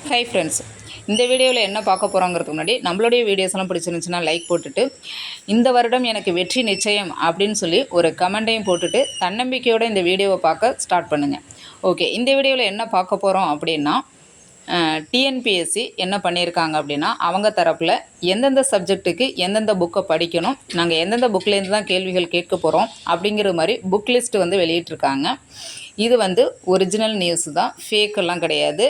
Hi friends, இந்த வீடியோவில் என்ன பார்க்க போகிறோங்கிறதுக்கு முன்னாடி நம்மளுடைய வீடியோஸ்லாம் பிடிச்சிருந்துச்சுன்னா லைக் போட்டுட்டு, இந்த வருடம் எனக்கு வெற்றி நிச்சயம் அப்படின்னு சொல்லி ஒரு கமெண்ட்டையும் போட்டுட்டு தன்னம்பிக்கையோடு இந்த வீடியோவை பார்க்க ஸ்டார்ட் பண்ணுங்கள். ஓகே, இந்த வீடியோவில் என்ன பார்க்க போகிறோம் அப்படின்னா, டிஎன்பிஎஸ்சி என்ன பண்ணியிருக்காங்க அப்படின்னா, அவங்க தரப்பில் எந்தெந்த சப்ஜெக்ட்டுக்கு எந்தெந்த புக்கை படிக்கணும், நாங்கள் எந்தெந்த புக்லேருந்து தான் கேள்விகள் கேட்க போகிறோம் அப்படிங்கிற மாதிரி புக் லிஸ்ட்டு வந்து வெளியிட்டிருக்காங்க. இது வந்து ஒரிஜினல் நியூஸ் தான், ஃபேக்கெல்லாம் கிடையாது,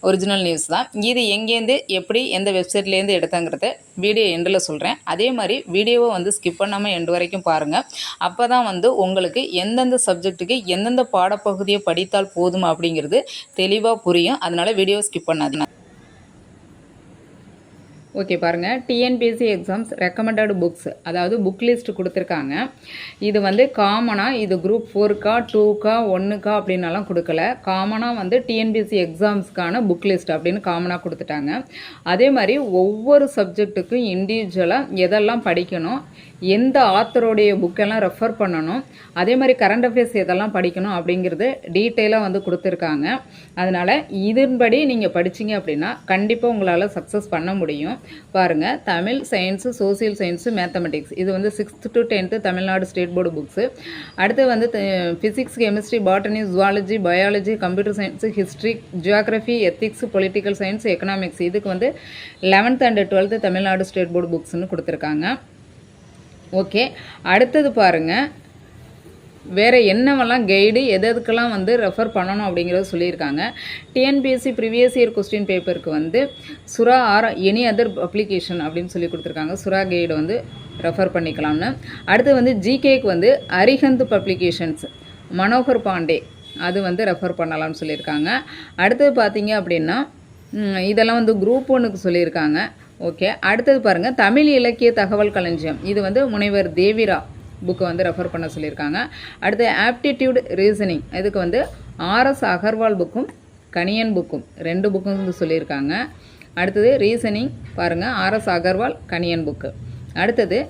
ஒரிஜினல் நியூஸ் தான். இது எங்கேருந்து எப்படி எந்த வெப்சைட்லேருந்து எடுத்தங்கிறத வீடியோ எண்டில் சொல்கிறேன். அதே மாதிரி வீடியோவை வந்து ஸ்கிப் பண்ணாமல் எண்டு வரைக்கும் பாருங்கள். அப்போ தான் வந்து உங்களுக்கு எந்தெந்த சப்ஜெக்ட்டுக்கு எந்தெந்த பாடப்பகுதியை படித்தால் போதும் அப்படிங்கிறது தெளிவாக புரியும். அதனால் வீடியோ ஸ்கிப் பண்ணாதீங்க. ஓகே, பாருங்கள், டிஎன்பிஎஸ்சி எக்ஸாம்ஸ் ரெக்கமெண்டட் புக்ஸ், அதாவது புக் லிஸ்ட் கொடுத்துருக்காங்க. இது வந்து காமனாக இது குரூப் 4க்கா 2க்கா 1க்கா அப்படின்னலாம் கொடுக்கல. காமனாக வந்து டிஎன்பிஎஸ்சி எக்ஸாம்ஸ்க்கான புக் லிஸ்ட் அப்படின்னு காமனாக கொடுத்துட்டாங்க. அதே மாதிரி ஒவ்வொரு சப்ஜெக்ட்டுக்கும் இண்டிவிஜுவலாக எதெல்லாம் படிக்கணும், எந்த ஆத்தருடைய புக்கெல்லாம் ரெஃபர் பண்ணணும், அதே மாதிரி கரண்ட் அஃபேர்ஸ் எதெல்லாம் படிக்கணும் அப்படிங்கிறது டீட்டெயிலாக வந்து கொடுத்துருக்காங்க. அதனால் இதன்படி நீங்கள் படிச்சிங்க அப்படின்னா கண்டிப்பாக உங்களால் சக்ஸஸ் பண்ண முடியும். பாருங்கள், Tamil, science, social science, mathematics, இது வந்து 6th to 10th Tamil Nadu state board books. அடுத்து வந்து physics, chemistry, botany, zoology, biology, computer science, history, geography, ethics, political science, economics, இதுக்கு வந்து 11th and 12th Tamil Nadu state board புக்ஸ்னு கொடுத்துருக்காங்க. ஓகே, அடுத்தது பாருங்கள், வேறு என்னவெல்லாம் கைடு எதுக்கெல்லாம் வந்து ரெஃபர் பண்ணணும் அப்படிங்கிறத சொல்லியிருக்காங்க. டிஎன்பிஎஸ்சி ப்ரீவியஸ் இயர் கொஸ்டின் பேப்பருக்கு வந்து சுரா ஆர் எனி அதர் அப்ளிகேஷன் அப்படின்னு சொல்லி கொடுத்துருக்காங்க. சுரா கைடு வந்து ரெஃபர் பண்ணிக்கலாம்னு. அடுத்து வந்து ஜிகேக்கு வந்து அரிஹந்த் பப்ளிகேஷன்ஸ், மனோகர் பாண்டே, அது வந்து ரெஃபர் பண்ணலாம்னு சொல்லியிருக்காங்க. அடுத்தது பார்த்தீங்க அப்படின்னா இதெல்லாம் வந்து குரூப் 1க்கு சொல்லியிருக்காங்க. ஓகே, அடுத்தது பாருங்கள், தமிழ் இலக்கிய தகவல் களஞ்சியம், இது வந்து முனைவர் தேவிரா புக்கை வந்து ரெஃபர் பண்ண சொல்லியிருக்காங்க. அடுத்து ஆப்டிடியூட் ரீசனிங், இதுக்கு வந்து ஆர்எஸ் அகர்வால் புக்கும் கணியன் புக்கும் 2 புக்கும் வந்து சொல்லியிருக்காங்க. அடுத்தது ரீசனிங் பாருங்கள், ஆர்எஸ் அகர்வால் கணியன் புக்கு. அடுத்தது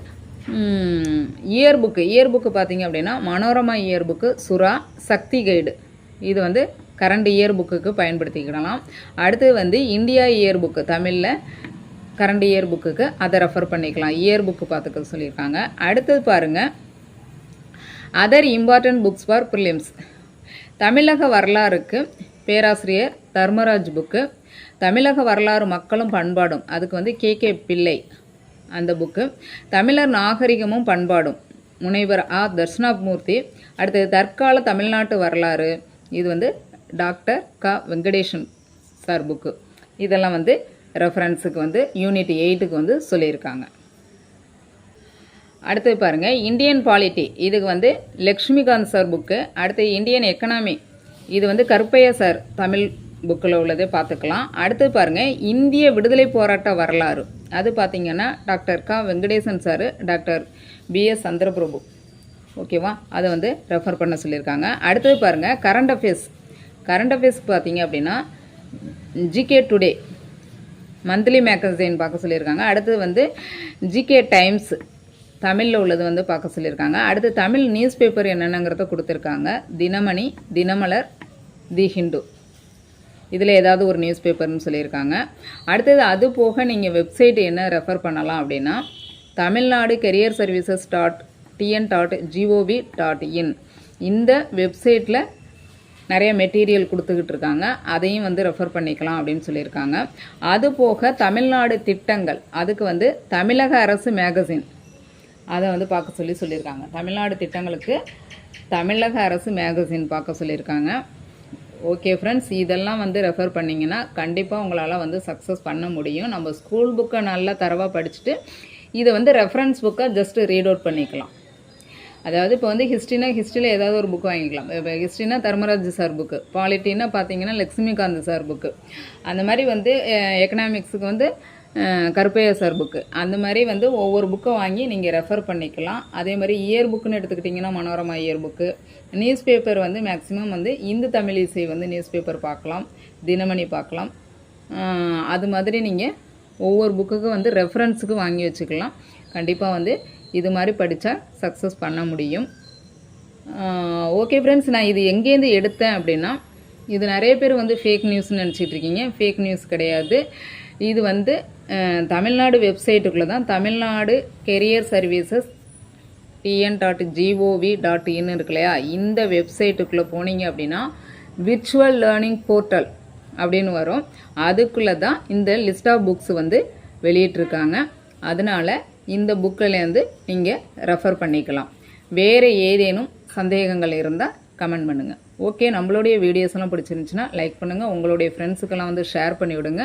இயர் புக்கு பார்த்தீங்க அப்படின்னா மனோரமா இயர் புக்கு, சுறா, சக்தி கைடு, இது வந்து கரண்ட் இயர் புக்குக்கு பயன்படுத்திக்கிடலாம். அடுத்தது வந்து இந்தியா இயர் புக்கு, தமிழில் கரண்ட் இயர் புக்குக்கு அதை ரெஃபர் பண்ணிக்கலாம், இயர் புக்கு பார்த்துக்க சொல்லியிருக்காங்க. அடுத்தது பாருங்கள், other important books for prelims, தமிழக வரலாறுக்கு பேராசிரியர் தர்மராஜ் புக்கு, தமிழக வரலாறு மக்களும் பண்பாடும், அதுக்கு வந்து கே பிள்ளை அந்த புக்கு, தமிழர் நாகரிகமும் பண்பாடும் முனைவர் தர்ஷனாமூர்த்தி. அடுத்தது தற்கால தமிழ்நாட்டு வரலாறு, இது வந்து டாக்டர் வெங்கடேசன் சார் புக்கு. இதெல்லாம் வந்து ரெஃபரன்ஸுக்கு வந்து யூனிட் 8க்கு வந்து சொல்லியிருக்காங்க. அடுத்தது பாருங்கள், இந்தியன் பாலிட்டி, இதுக்கு வந்து லக்ஷ்மிகாந்த் சார் புக்கு. அடுத்து இந்தியன் எக்கனாமி, இது வந்து கருப்பையா சார் தமிழ் புக்கில் உள்ளதே பார்த்துக்கலாம். அடுத்து பாருங்கள், இந்திய விடுதலை போராட்ட வரலாறு, அது பார்த்திங்கன்னா doctor Venkatesan sir, doctor P S Chandraprabhu, ஓகேவா, அதை வந்து ரெஃபர் பண்ண சொல்லியிருக்காங்க. அடுத்தது பாருங்கள், கரண்ட் அஃபேர்ஸ்க்கு பார்த்தீங்க அப்படின்னா ஜிகே டுடே மந்த்லி மேகசைன் பார்க்க சொல்லியிருக்காங்க. அடுத்தது வந்து ஜிகே டைம்ஸ் தமிழில் உள்ளது வந்து பார்க்க சொல்லியிருக்காங்க. அடுத்து தமிழ் நியூஸ் பேப்பர் என்னென்னங்கிறத கொடுத்துருக்காங்க. தினமணி, தினமலர், தி ஹிந்து, இதில் ஏதாவது ஒரு நியூஸ் பேப்பர்னு சொல்லியிருக்காங்க. அடுத்தது அது போக நீங்கள் வெப்சைட் என்ன ரெஃபர் பண்ணலாம் அப்படின்னா தமிழ்நாடு கெரியர் சர்வீசஸ் .tn.gov.in, இந்த வெப்சைட்டில் நிறைய மெட்டீரியல் கொடுத்துக்கிட்டு இருக்காங்க, அதையும் வந்து ரெஃபர் பண்ணிக்கலாம் அப்படின்னு சொல்லியிருக்காங்க. அது போக தமிழ்நாடு திட்டங்கள், அதுக்கு வந்து தமிழக அரசு மேகசின், அதை வந்து பார்க்க சொல்லியிருக்காங்க. தமிழ்நாடு திட்டங்களுக்கு தமிழக அரசு மேகசின் பார்க்க சொல்லியிருக்காங்க. ஓகே ஃப்ரெண்ட்ஸ், இதெல்லாம் வந்து ரெஃபர் பண்ணிங்கன்னா கண்டிப்பாக உங்களால் வந்து சக்ஸஸ் பண்ண முடியும். நம்ம ஸ்கூல் புக்கை நல்லா தரவாக படிச்சுட்டு இதை வந்து ரெஃபரன்ஸ் புக்கை ஜஸ்ட்டு ரீட் அவுட் பண்ணிக்கலாம். அதாவது இப்போ வந்து ஹிஸ்ட்ரியில் ஏதாவது ஒரு புக்கு வாங்கிக்கலாம். இப்போ ஹிஸ்ட்ரினா தர்மராஜ் சார் புக்கு, பாலிட்டின்னா பார்த்தீங்கன்னா லக்ஷ்மிகாந்த் சார் புக்கு, அந்த மாதிரி வந்து எக்கனாமிக்ஸுக்கு வந்து கருப்பையா சார் புக்கு, அந்த மாதிரி வந்து ஒவ்வொரு புக்கை வாங்கி நீங்கள் ரெஃபர் பண்ணிக்கலாம். அதே மாதிரி இயர் புக்குன்னு எடுத்துக்கிட்டிங்கன்னா Manorama year book, news paper வந்து மேக்ஸிமம் வந்து இந்து தமிழ் இசை வந்து நியூஸ் பேப்பர் பார்க்கலாம், தினமணி பார்க்கலாம். அது மாதிரி நீங்கள் ஒவ்வொரு புக்குக்கும் வந்து ரெஃபரன்ஸுக்கு வாங்கி வச்சுக்கலாம். கண்டிப்பாக வந்து இது மாதிரி படித்தா சக்ஸஸ் பண்ண முடியும். ஓகே ஃப்ரெண்ட்ஸ், நான் இது எங்கேருந்து எடுத்தேன் அப்படின்னா இது நிறைய பேர் வந்து ஃபேக் நியூஸ்னு நினச்சிட்டு இருக்கீங்க. ஃபேக் நியூஸ் கிடையாது. இது வந்து தமிழ்நாடு வெப்சைட்டுக்குள்ளே தான், தமிழ்நாடு கெரியர் சர்வீசஸ் tn.gov.in இருக்கு இல்லையா, இந்த வெப்சைட்டுக்குள்ளே போனீங்க அப்படின்னா விர்ச்சுவல் லேர்னிங் போர்ட்டல் அப்படின்னு வரும். அதுக்குள்ளே தான் இந்த லிஸ்ட் ஆஃப் புக்ஸ் வந்து வெளியிட்டிருக்காங்க. அதனால் இந்த புக்கில் வந்து நீங்கள் ரெஃபர் பண்ணிக்கலாம். வேறு ஏதேனும் சந்தேகங்கள் இருந்தால் கமெண்ட் பண்ணுங்கள். ஓகே, நம்மளுடைய வீடியோஸ்லாம் பிடிச்சிருந்துச்சுன்னா லைக் பண்ணுங்கள். உங்களுடைய ஃப்ரெண்ட்ஸுக்கெல்லாம் வந்து ஷேர் பண்ணிவிடுங்க.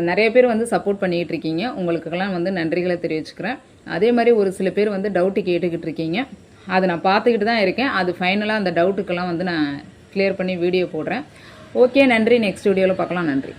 நிறைய பேர் வந்து சப்போர்ட் பண்ணிகிட்டு இருக்கீங்க. உங்களுக்கெல்லாம் வந்து நன்றிகளை தெரிவிச்சுக்கிறேன். அதே மாதிரி ஒரு சில பேர் வந்து டவுட்டு கேட்டுக்கிட்டு இருக்கீங்க. அதை நான் பார்த்துக்கிட்டு தான் இருக்கேன். அது ஃபைனலாக அந்த டவுட்டுக்கெல்லாம் வந்து நான் கிளியர் பண்ணி வீடியோ போடுறேன். ஓகே, நன்றி. நெக்ஸ்ட் வீடியோவில் பார்க்கலாம். நன்றி.